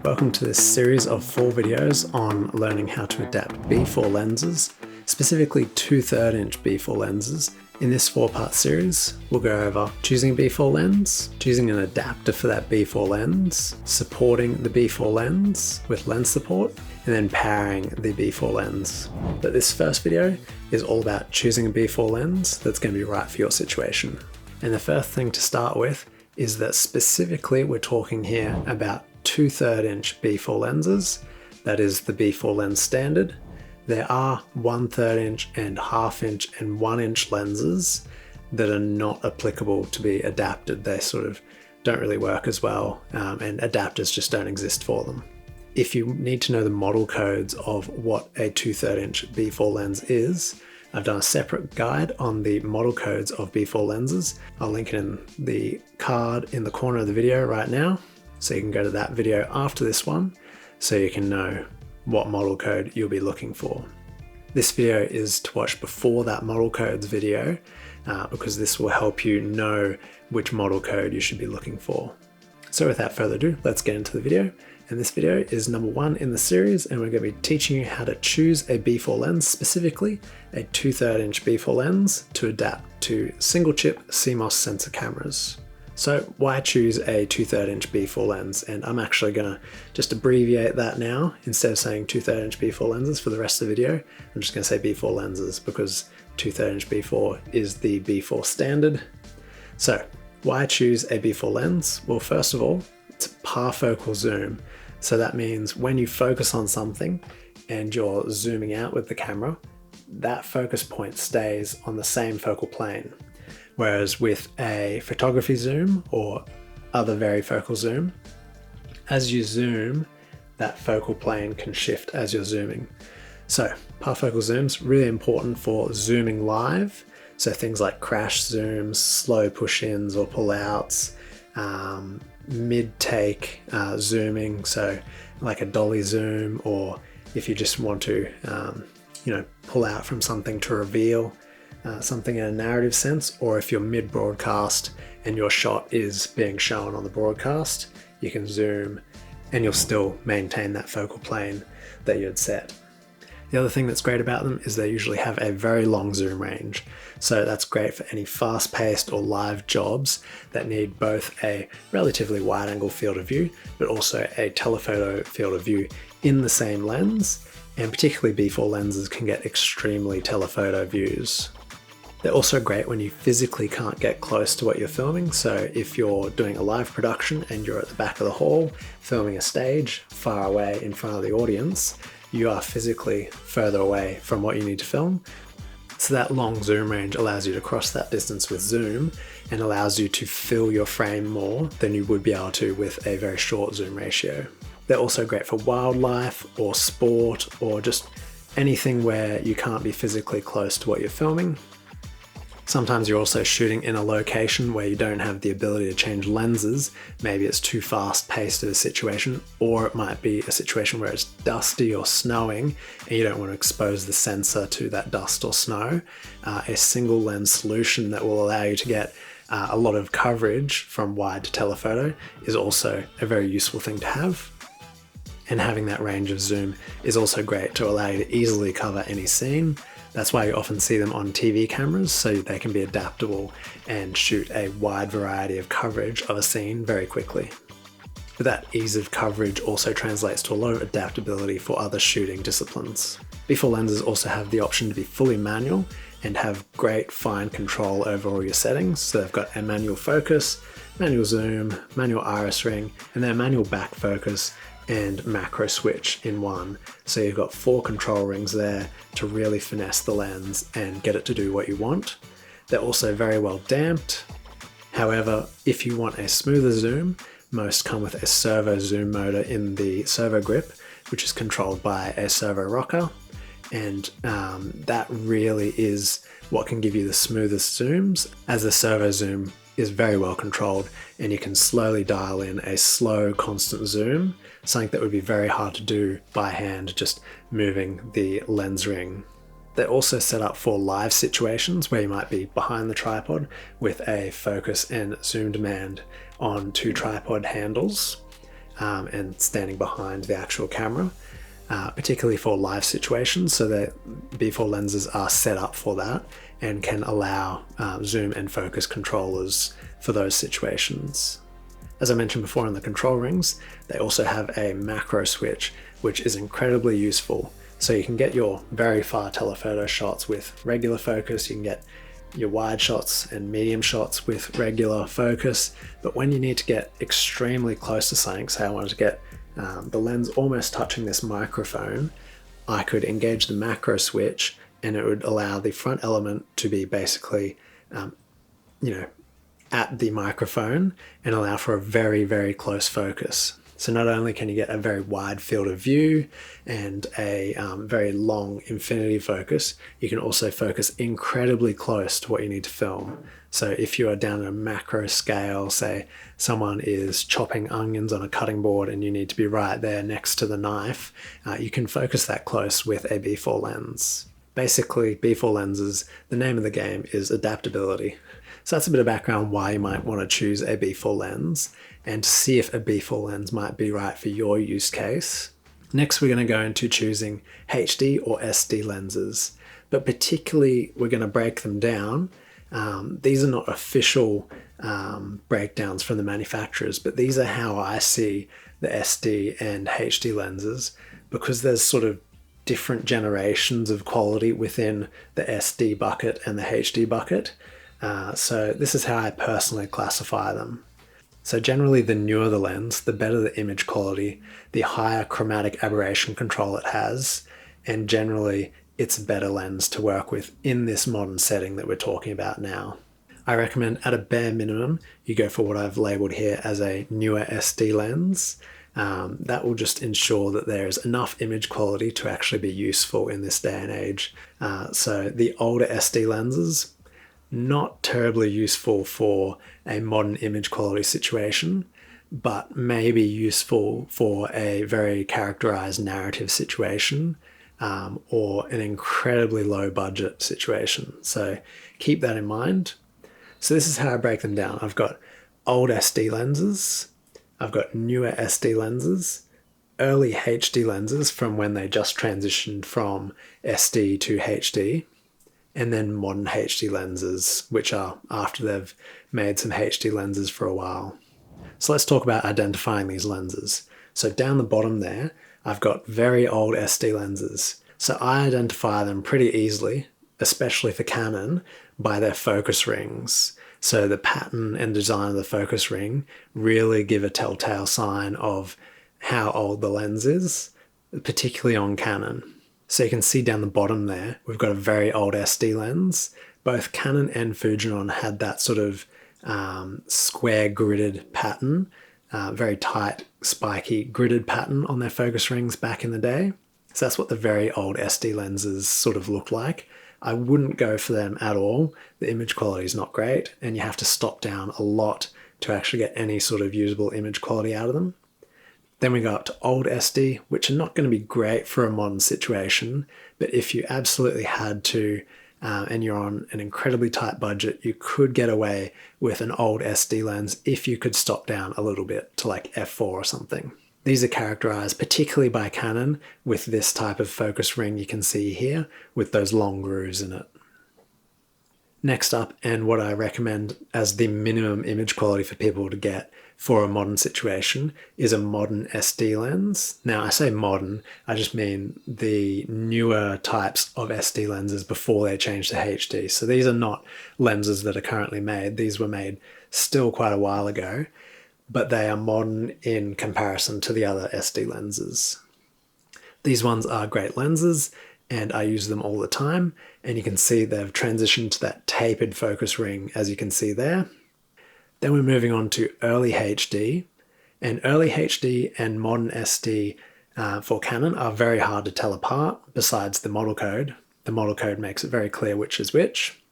Welcome to this series of 4 videos on learning how to adapt B4 lenses, specifically 2/3 inch B4 lenses. In this 4-part series, we'll go over choosing a B4 lens, choosing an adapter for that B4 lens, supporting the B4 lens with lens support, and then powering the B4 lens. But this first video is all about choosing a B4 lens that's going to be right for your situation. And the first thing to start with is that specifically we're talking here about 2/3 inch B4 lenses. That is the B4 lens standard. There are 1/3 inch and 1/2 inch and 1 inch lenses that are not applicable to be adapted. They sort of don't really work as well, and adapters just don't exist for them. If you need to know the model codes of what a 2/3 inch B4 lens is, I've done a separate guide on the model codes of B4 lenses. I'll link it in the card in the corner of the video right now. So you can go to that video after this one so you can know what model code you'll be looking for. This video is to watch before that model codes video because this will help you know which model code you should be looking for. So without further ado, let's get into the video. And this video is number 1 in the series, and we're going to be teaching you how to choose a B4 lens, specifically a 2/3 inch B4 lens to adapt to single chip CMOS sensor cameras. So why choose a 2/3 inch B4 lens? And I'm actually going to just abbreviate that now. Instead of saying 2/3 inch B4 lenses for the rest of the video, I'm just going to say B4 lenses because 2/3 inch B4 is the B4 standard. So why choose a B4 lens? Well, first of all, it's a parfocal zoom. So that means when you focus on something and you're zooming out with the camera, that focus point stays on the same focal plane. Whereas with a photography zoom or other varifocal zoom, as you zoom, that focal plane can shift as you're zooming. So parfocal zoom's really important for zooming live. So things like crash zooms, slow push-ins or pull-outs, mid-take zooming, so like a dolly zoom, or if you just want to pull out from something to reveal something in a narrative sense, or if you're mid-broadcast and your shot is being shown on the broadcast, you can zoom and you'll still maintain that focal plane that you had set. The other thing that's great about them is they usually have a very long zoom range. So that's great for any fast-paced or live jobs that need both a relatively wide-angle field of view, but also a telephoto field of view in the same lens. And particularly B4 lenses can get extremely telephoto views. They're also great when you physically can't get close to what you're filming. So if you're doing a live production and you're at the back of the hall filming a stage far away in front of the audience, you are physically further away from what you need to film. So that long zoom range allows you to cross that distance with zoom and allows you to fill your frame more than you would be able to with a very short zoom ratio. They're also great for wildlife or sport or just anything where you can't be physically close to what you're filming. Sometimes you're also shooting in a location where you don't have the ability to change lenses. Maybe it's too fast-paced of a situation, or it might be a situation where it's dusty or snowing and you don't want to expose the sensor to that dust or snow. A single lens solution that will allow you to get a lot of coverage from wide to telephoto is also a very useful thing to have. And having that range of zoom is also great to allow you to easily cover any scene. That's why you often see them on TV cameras, so they can be adaptable and shoot a wide variety of coverage of a scene very quickly. But that ease of coverage also translates to a lot of adaptability for other shooting disciplines. B4 lenses also have the option to be fully manual and have great fine control over all your settings. So they've got a manual focus, manual zoom, manual iris ring, and then a manual back focus and macro switch in one. So you've got 4 control rings there to really finesse the lens and get it to do what you want. They're also very well damped. However, if you want a smoother zoom, most come with a servo zoom motor in the servo grip, which is controlled by a servo rocker. And that really is what can give you the smoothest zooms, as the servo zoom is very well controlled and you can slowly dial in a slow, constant zoom, something that would be very hard to do by hand, just moving the lens ring. They're also set up for live situations where you might be behind the tripod with a focus and zoom demand on 2 tripod handles. and standing behind the actual camera, particularly for live situations. So that B4 lenses are set up for that and can allow zoom and focus controllers for those situations. As I mentioned before in the control rings, they also have a macro switch, which is incredibly useful. So you can get your very far telephoto shots with regular focus, you can get your wide shots and medium shots with regular focus, but when you need to get extremely close to something, say I wanted to get the lens almost touching this microphone, I could engage the macro switch and it would allow the front element to be basically, at the microphone and allow for a very, very close focus. So not only can you get a very wide field of view and a very long infinity focus, you can also focus incredibly close to what you need to film. So if you are down at a macro scale, say someone is chopping onions on a cutting board and you need to be right there next to the knife, you can focus that close with a B4 lens. Basically, B4 lenses, the name of the game is adaptability. So that's a bit of background why you might want to choose a B4 lens and see if a B4 lens might be right for your use case. Next, we're going to go into choosing HD or SD lenses, but particularly we're going to break them down. These are not official breakdowns from the manufacturers, but these are how I see the SD and HD lenses, because there's sort of different generations of quality within the SD bucket and the HD bucket. So this is how I personally classify them. So generally, the newer the lens, the better the image quality, the higher chromatic aberration control it has, and generally it's a better lens to work with in this modern setting that we're talking about now. I recommend at a bare minimum, you go for what I've labeled here as a newer SD lens. That will just ensure that there's enough image quality to actually be useful in this day and age. So the older SD lenses, not terribly useful for a modern image quality situation, but may be useful for a very characterized narrative situation, or an incredibly low budget situation. So keep that in mind. So this is how I break them down. I've got old SD lenses, I've got newer SD lenses, early HD lenses from when they just transitioned from SD to HD, and then modern HD lenses, which are after they've made some HD lenses for a while. So let's talk about identifying these lenses. So down the bottom there, I've got very old SD lenses. So I identify them pretty easily, especially for Canon, by their focus rings. So the pattern and design of the focus ring really give a telltale sign of how old the lens is, particularly on Canon. So you can see down the bottom there, we've got a very old SD lens. Both Canon and Fujinon had that sort of square gridded pattern, very tight, spiky gridded pattern on their focus rings back in the day. So that's what the very old SD lenses sort of look like. I wouldn't go for them at all. The image quality is not great, and you have to stop down a lot to actually get any sort of usable image quality out of them. Then we go up to old SD, which are not going to be great for a modern situation, but if you absolutely had to, and you're on an incredibly tight budget, you could get away with an old SD lens if you could stop down a little bit to like f4 or something. These are characterized particularly by Canon with this type of focus ring you can see here with those long grooves in it. Next up, and what I recommend as the minimum image quality for people to get for a modern situation, is a modern SD lens. Now I say modern, I just mean the newer types of SD lenses before they changed to HD. So these are not lenses that are currently made. These were made still quite a while ago, but they are modern in comparison to the other SD lenses. These ones are great lenses, and I use them all the time, and you can see they've transitioned to that tapered focus ring, as you can see there. Then we're moving on to early HD, and early HD and modern SD for Canon are very hard to tell apart, besides the model code. The model code makes it very clear which is which,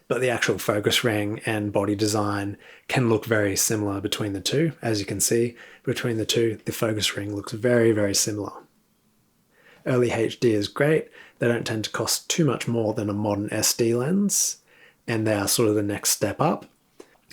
but the actual focus ring and body design can look very similar between the two. As you can see, between the two, the focus ring looks very, very similar. Early HD is great. They don't tend to cost too much more than a modern SD lens, and they are sort of the next step up.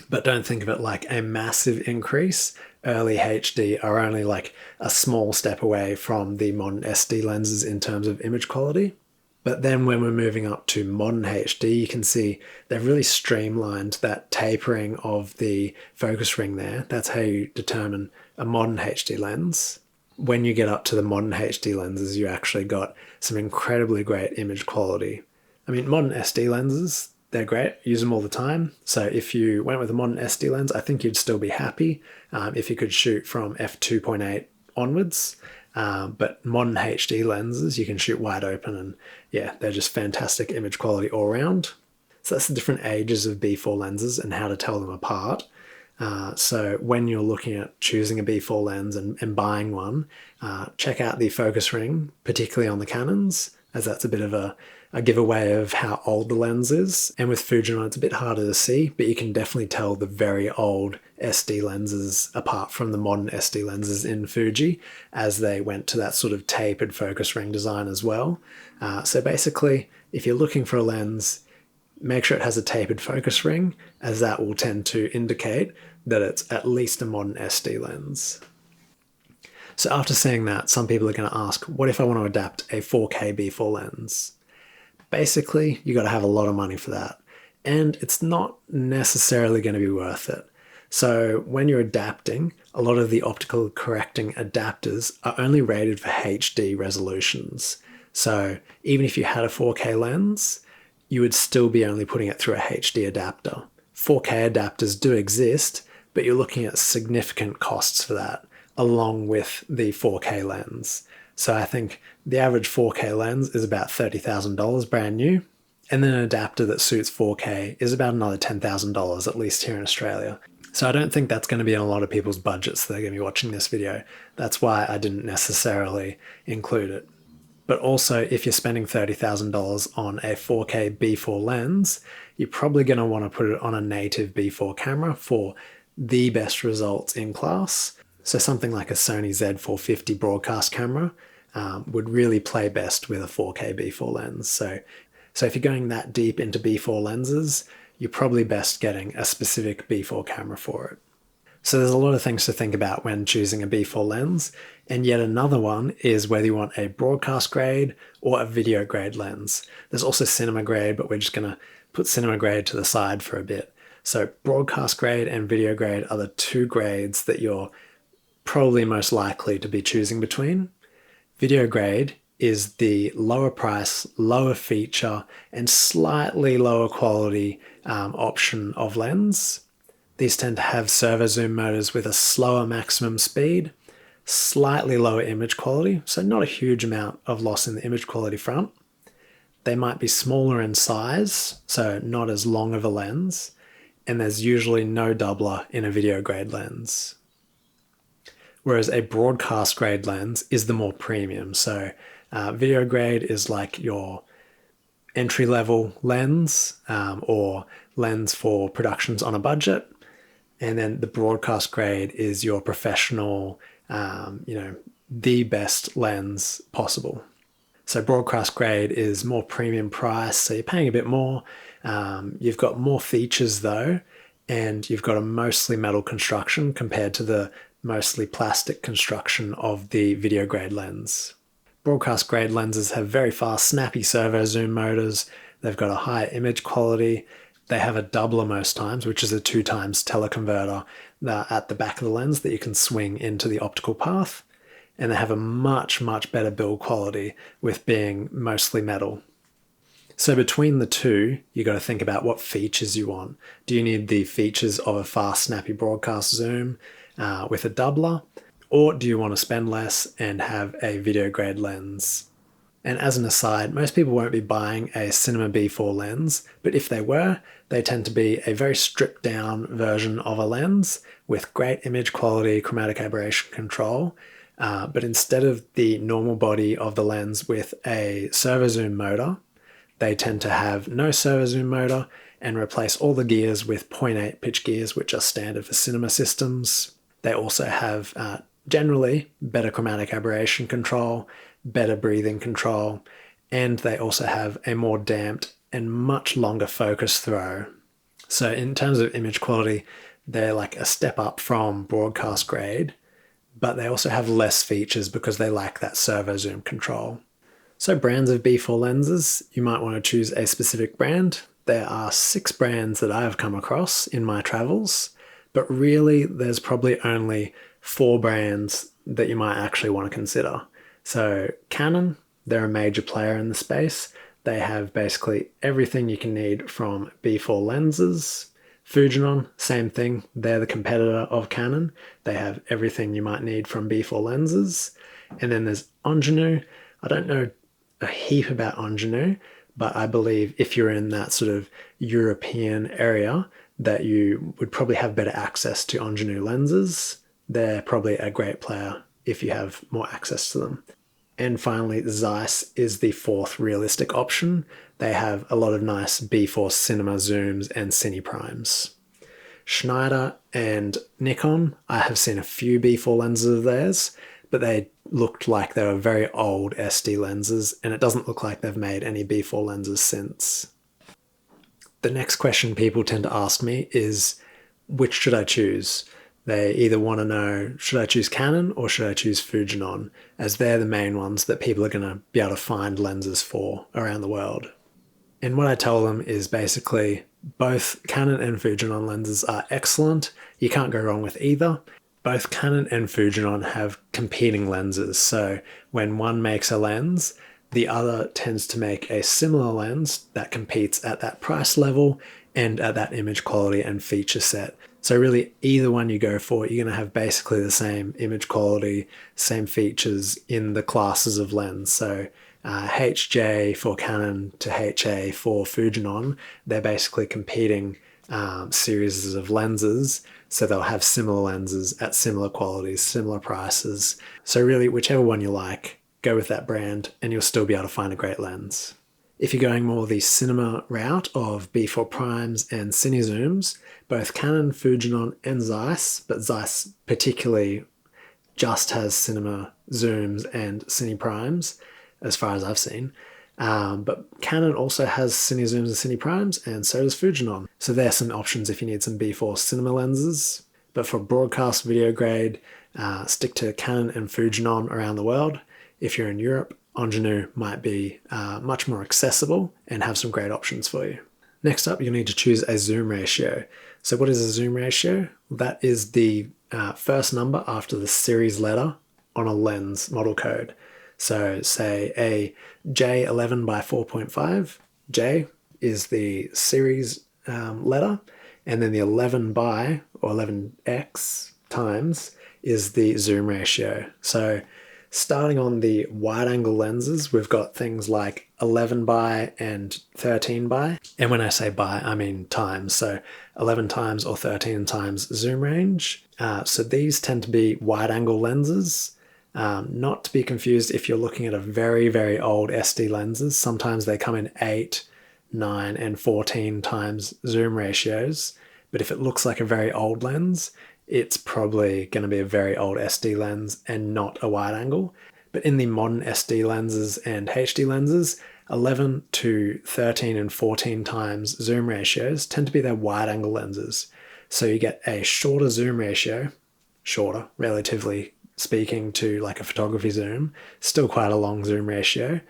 But don't think of it like a massive increase. early HD are only like a small step away from the modern SD lenses in terms of image quality. But then when we're moving up to modern HD, you can see they've really streamlined that tapering of the focus ring there. That's how you determine a modern HD lens. When you get up to the modern HD lenses, you actually got some incredibly great image quality. I mean, modern SD lenses, they're great, use them all the time. So if you went with a modern SD lens, I think you'd still be happy if you could shoot from f2.8 onwards. But modern HD lenses, you can shoot wide open, and yeah, they're just fantastic image quality all around. So that's the different ages of B4 lenses and how to tell them apart. So when you're looking at choosing a B4 lens and buying one, check out the focus ring, particularly on the Canons, as that's a bit of a giveaway of how old the lens is. And with Fujifilm, it's a bit harder to see, but you can definitely tell the very old SD lenses apart from the modern SD lenses in Fuji, as they went to that sort of tapered focus ring design as well. So basically, if you're looking for a lens, make sure it has a tapered focus ring, as that will tend to indicate that it's at least a modern SD lens. So after saying that, some people are going to ask, what if I want to adapt a 4K B4 lens? Basically, you got to have a lot of money for that, and it's not necessarily going to be worth it. So when you're adapting, a lot of the optical correcting adapters are only rated for HD resolutions. So even if you had a 4K lens, you would still be only putting it through a HD adapter. 4K adapters do exist, but you're looking at significant costs for that, along with the 4K lens. So I think the average 4K lens is about $30,000 brand new, and then an adapter that suits 4K is about another $10,000, at least here in Australia. So I don't think that's going to be in a lot of people's budgets that are going to be watching this video. That's why I didn't necessarily include it. But also, if you're spending $30,000 on a 4K B4 lens, you're probably going to want to put it on a native B4 camera for the best results in class. So something like a Sony Z450 broadcast camera would really play best with a 4K B4 lens. So if you're going that deep into B4 lenses, you're probably best getting a specific B4 camera for it. So there's a lot of things to think about when choosing a B4 lens, and yet another one is whether you want a broadcast grade or a video grade lens. There's also cinema grade, but we're just going to put cinema grade to the side for a bit. So broadcast grade and video grade are the two grades that you're probably most likely to be choosing between. Video grade is the lower price, lower feature, and slightly lower quality option of lens. These tend to have servo zoom motors with a slower maximum speed, slightly lower image quality, so not a huge amount of loss in the image quality front. They might be smaller in size, so not as long of a lens, and there's usually no doubler in a video grade lens. Whereas a broadcast grade lens is the more premium. So video grade is like your entry level lens or lens for productions on a budget. And then the broadcast grade is your professional, the best lens possible. So broadcast grade is more premium price, so you're paying a bit more. You've got more features though, and you've got a mostly metal construction compared to the mostly plastic construction of the video grade lens. Broadcast grade lenses have very fast, snappy servo zoom motors. They've got a high image quality. They have a doubler most times, which is a 2x teleconverter at the back of the lens that you can swing into the optical path. And they have a much, much better build quality with being mostly metal. So between the two, you got to think about what features you want. Do you need the features of a fast, snappy broadcast zoom with a doubler? Or do you want to spend less and have a video grade lens? And as an aside, most people won't be buying a Cinema B4 lens, but if they were, they tend to be a very stripped down version of a lens with great image quality, chromatic aberration control. But instead of the normal body of the lens with a servo zoom motor, they tend to have no servo zoom motor and replace all the gears with 0.8 pitch gears, which are standard for cinema systems. They also have generally better chromatic aberration control, better breathing control, and they also have a more damped and much longer focus throw. So in terms of image quality, They're like a step up from broadcast grade, but they also have less features because they lack that servo zoom control. So brands of B4 lenses, you might want to choose a specific brand. There are 6 brands that I have come across in my travels, but really there's probably only 4 brands that you might actually want to consider. So Canon, they're a major player in the space. They have basically everything you can need from B4 lenses. Fujinon, same thing. They're the competitor of Canon. They have everything you might need from B4 lenses. And then there's Angenieux. I don't know a heap about Angenieux, but I believe if you're in that sort of European area, that you would probably have better access to Angenieux lenses. They're probably a great player if you have more access to them. And finally, Zeiss is the 4th realistic option. They have a lot of nice B4 cinema zooms and cine primes. Schneider and Nikon, I have seen a few B4 lenses of theirs, but they looked like they were very old SD lenses, and it doesn't look like they've made any B4 lenses since. The next question people tend to ask me is, which should I choose? They either want to know, should I choose Canon or should I choose Fujinon, as they're the main ones that people are going to be able to find lenses for around the world. And what I tell them is basically both Canon and Fujinon lenses are excellent. You can't go wrong with either. Both Canon and Fujinon have competing lenses, so when one makes a lens, the other tends to make a similar lens that competes at that price level and at that image quality and feature set. So really, either one you go for, you're going to have basically the same image quality, same features in the classes of lens. So HJ for Canon to HA for Fujinon, they're basically competing series of lenses. So they'll have similar lenses at similar qualities, similar prices. So really, whichever one you like, go with that brand and you'll still be able to find a great lens. If you're going more the cinema route of B4 primes and cine zooms, both Canon, Fujinon and Zeiss, but Zeiss particularly just has cinema zooms and cine primes, as far as I've seen. But Canon also has cine zooms and cine primes, and so does Fujinon. So there's some options if you need some B4 cinema lenses. But for broadcast video grade, stick to Canon and Fujinon around the world. If you're in Europe, Angenieux might be much more accessible and have some great options for you. Next up, you'll need to choose a zoom ratio. So what is a zoom ratio? That is the first number after the series letter on a lens model code. So say a J11 by 4.5, J is the series letter, and then the 11 by or 11x times is the zoom ratio. So starting on the wide angle lenses, we've got things like 11 by and 13 by. And when I say by, I mean times. So 11 times or 13 times zoom range. So these tend to be wide angle lenses. Not to be confused if you're looking at a very, very old SD lenses. Sometimes they come in 8, 9, and 14 times zoom ratios. But if it looks like a very old lens, it's probably going to be a very old SD lens and not a wide angle. But in the modern SD lenses and HD lenses, 11 to 13 and 14 times zoom ratios tend to be their wide angle lenses. So you get a shorter zoom ratio, shorter relatively speaking to like a photography zoom, still quite a long zoom ratio.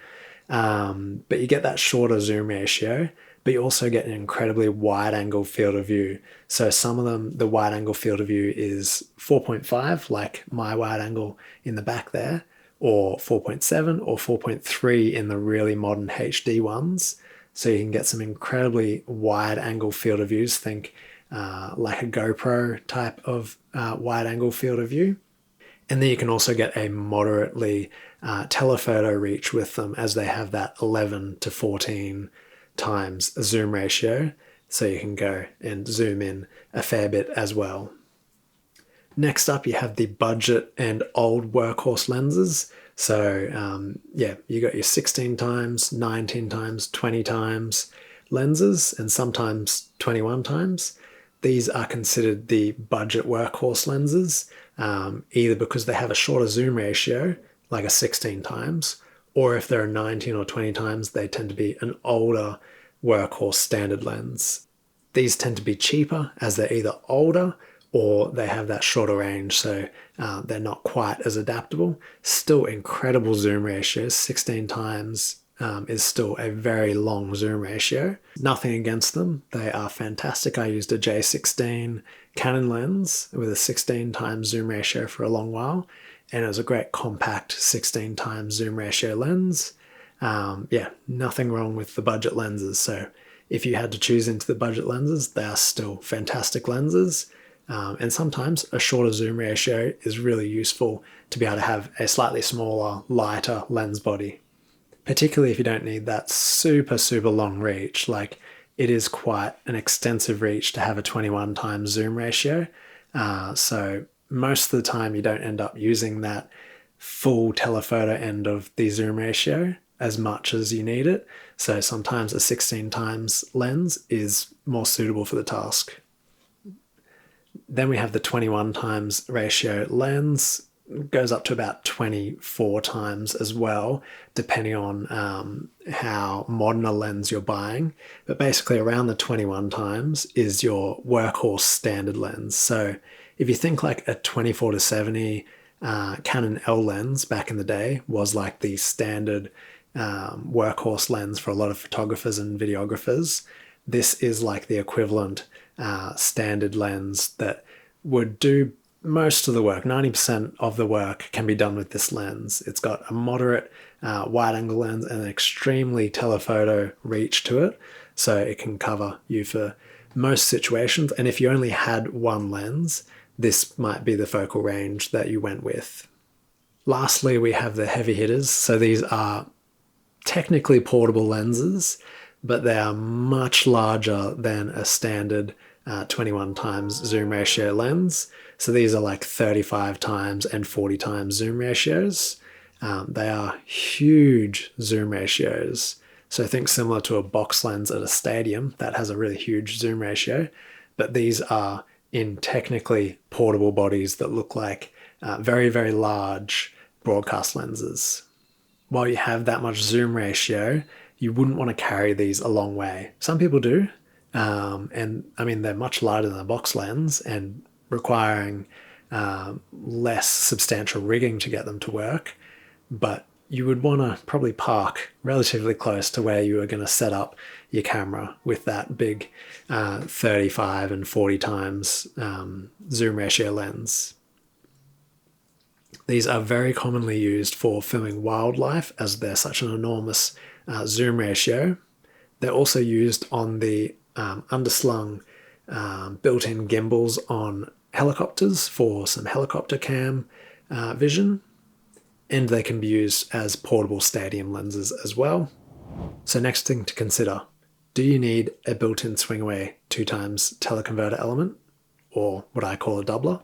But you get that shorter zoom ratio, but you also get an incredibly wide angle field of view. So some of them, the wide angle field of view is 4.5, like my wide angle in the back there, or 4.7 or 4.3 in the really modern HD ones. So you can get some incredibly wide angle field of views, think like a GoPro type of wide angle field of view. And then you can also get a moderately telephoto reach with them, as they have that 11 to 14 times zoom ratio. So you can go and zoom in a fair bit as well. Next up, you have the budget and old workhorse lenses. So you got your 16 times, 19 times, 20 times lenses, and sometimes 21 times. These are considered the budget workhorse lenses, either because they have a shorter zoom ratio, like a 16 times, or if they're a 19 or 20 times, they tend to be an older workhorse standard lens. These tend to be cheaper as they're either older or they have that shorter range, so they're not quite as adaptable. Still incredible zoom ratios. 16 times is still a very long zoom ratio. Nothing against them. They are fantastic. I used a J16 Canon lens with a 16 times zoom ratio for a long while, and it was a great compact 16 times zoom ratio lens. Yeah, nothing wrong with the budget lenses. So if you had to choose into the budget lenses, they are still fantastic lenses. And sometimes a shorter zoom ratio is really useful to be able to have a slightly smaller, lighter lens body, particularly if you don't need that super, super long reach. Like, it is quite an extensive reach to have a 21 times zoom ratio. So most of the time you don't end up using that full telephoto end of the zoom ratio as much as you need it. So sometimes a 16 times lens is more suitable for the task. Then we have the 21 times ratio lens. Goes up to about 24 times as well, depending on how modern a lens you're buying. But basically around the 21 times is your workhorse standard lens. So if you think like a 24-70 Canon L lens back in the day was like the standard workhorse lens for a lot of photographers and videographers, this is like the equivalent standard lens that would do most of the work. 90% of the work can be done with this lens. It's got a moderate wide angle lens and an extremely telephoto reach to it, so it can cover you for most situations. And if you only had one lens, this might be the focal range that you went with. Lastly, we have the heavy hitters. So these are technically portable lenses, but they are much larger than a standard 21 times zoom ratio lens. So these are like 35 times and 40 times zoom ratios. They are huge zoom ratios. So think similar to a box lens at a stadium that has a really huge zoom ratio, but these are in technically portable bodies that look like very, very large broadcast lenses. While you have that much zoom ratio, you wouldn't want to carry these a long way. Some people do, and I mean, they're much lighter than a box lens and requiring less substantial rigging to get them to work, but you would want to probably park relatively close to where you are going to set up your camera with that big 35 and 40 times zoom ratio lens. These are very commonly used for filming wildlife as they're such an enormous zoom ratio. They're also used on the underslung built-in gimbals on helicopters for some helicopter cam vision, and they can be used as portable stadium lenses as well. So next thing to consider, do you need a built-in swing away 2 times teleconverter element, or what I call a doubler?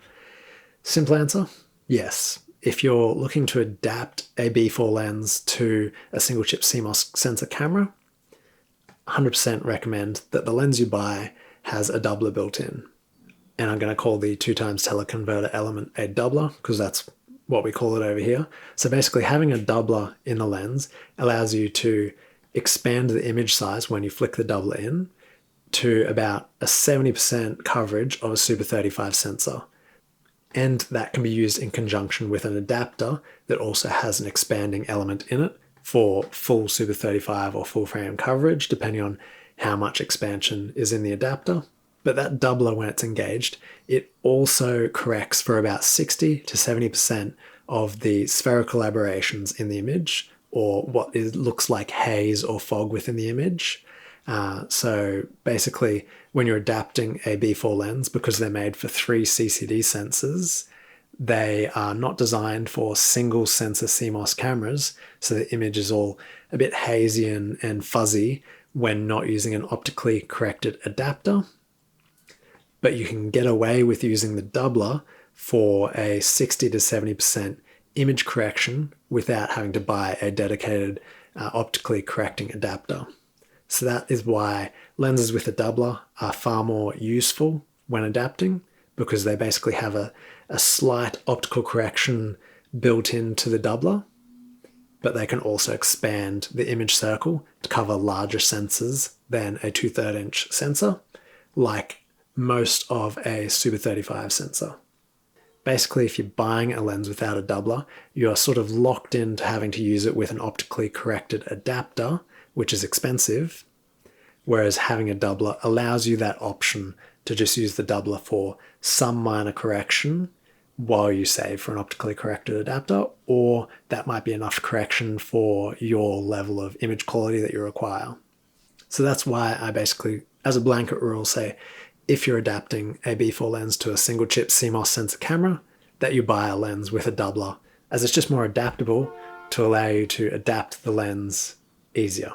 Simple answer, yes. If you're looking to adapt a B4 lens to a single chip CMOS sensor camera, 100% recommend that the lens you buy has a doubler built in. And I'm going to call the 2 times teleconverter element a doubler because that's what we call it over here. So basically having a doubler in the lens allows you to expand the image size when you flick the doubler in to about a 70% coverage of a Super 35 sensor. And that can be used in conjunction with an adapter that also has an expanding element in it for full Super 35 or full frame coverage, depending on how much expansion is in the adapter. But that doubler, when it's engaged, it also corrects for about 60 to 70% of the spherical aberrations in the image, or what looks like haze or fog within the image. So basically, when you're adapting a B4 lens, because they're made for 3 CCD sensors, they are not designed for single sensor CMOS cameras, so the image is all a bit hazy and fuzzy when not using an optically corrected adapter. But you can get away with using the doubler for a 60 to 70% image correction without having to buy a dedicated optically correcting adapter. So that is why lenses with a doubler are far more useful when adapting, because they basically have a slight optical correction built into the doubler, but they can also expand the image circle to cover larger sensors than a 2/3 inch sensor. like most of a Super 35 sensor. Basically, if you're buying a lens without a doubler, you are sort of locked into having to use it with an optically corrected adapter, which is expensive, whereas having a doubler allows you that option to just use the doubler for some minor correction while you save for an optically corrected adapter, or that might be enough correction for your level of image quality that you require. So that's why I basically, as a blanket rule, say if you're adapting a B4 lens to a single chip CMOS sensor camera, that you buy a lens with a doubler, as it's just more adaptable to allow you to adapt the lens easier.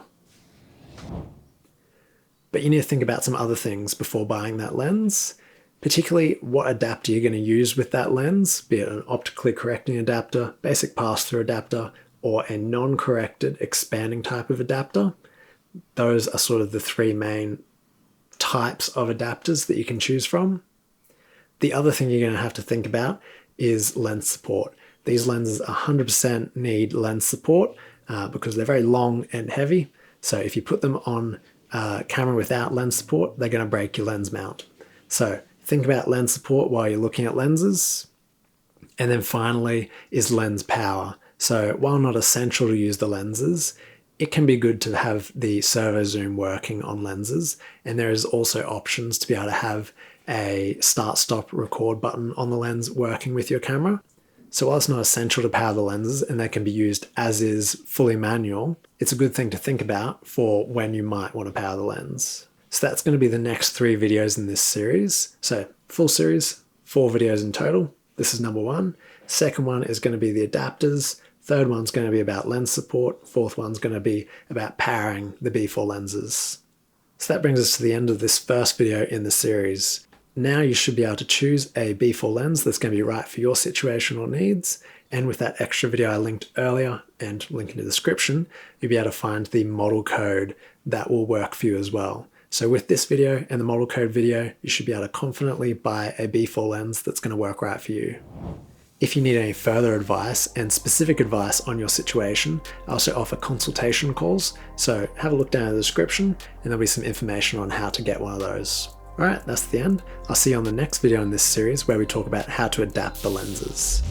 But you need to think about some other things before buying that lens, particularly what adapter you're going to use with that lens, be it an optically correcting adapter, basic pass-through adapter, or a non-corrected expanding type of adapter. Those are sort of the three main types of adapters that you can choose from. The other thing you're going to have to think about is lens support. These lenses 100% need lens support because they're very long and heavy. So if you put them on a camera without lens support, they're going to break your lens mount. So think about lens support while you're looking at lenses. And then finally is lens power. So while not essential to use the lenses, it can be good to have the servo zoom working on lenses. And there is also options to be able to have a start, stop, record button on the lens working with your camera. So while it's not essential to power the lenses and they can be used as is fully manual, it's a good thing to think about for when you might want to power the lens. So that's going to be the next 3 videos in this series. So full series, 4 videos in total. This is number 1. Second one is going to be the adapters. Third one's going to be about lens support. Fourth one's going to be about powering the B4 lenses. So that brings us to the end of this first video in the series. Now you should be able to choose a B4 lens that's going to be right for your situation or needs. And with that extra video I linked earlier and link in the description, you'll be able to find the model code that will work for you as well. So with this video and the model code video, you should be able to confidently buy a B4 lens that's going to work right for you. If you need any further advice and specific advice on your situation, I also offer consultation calls. So have a look down in the description and there'll be some information on how to get one of those. All right, that's the end. I'll see you on the next video in this series where we talk about how to adapt the lenses.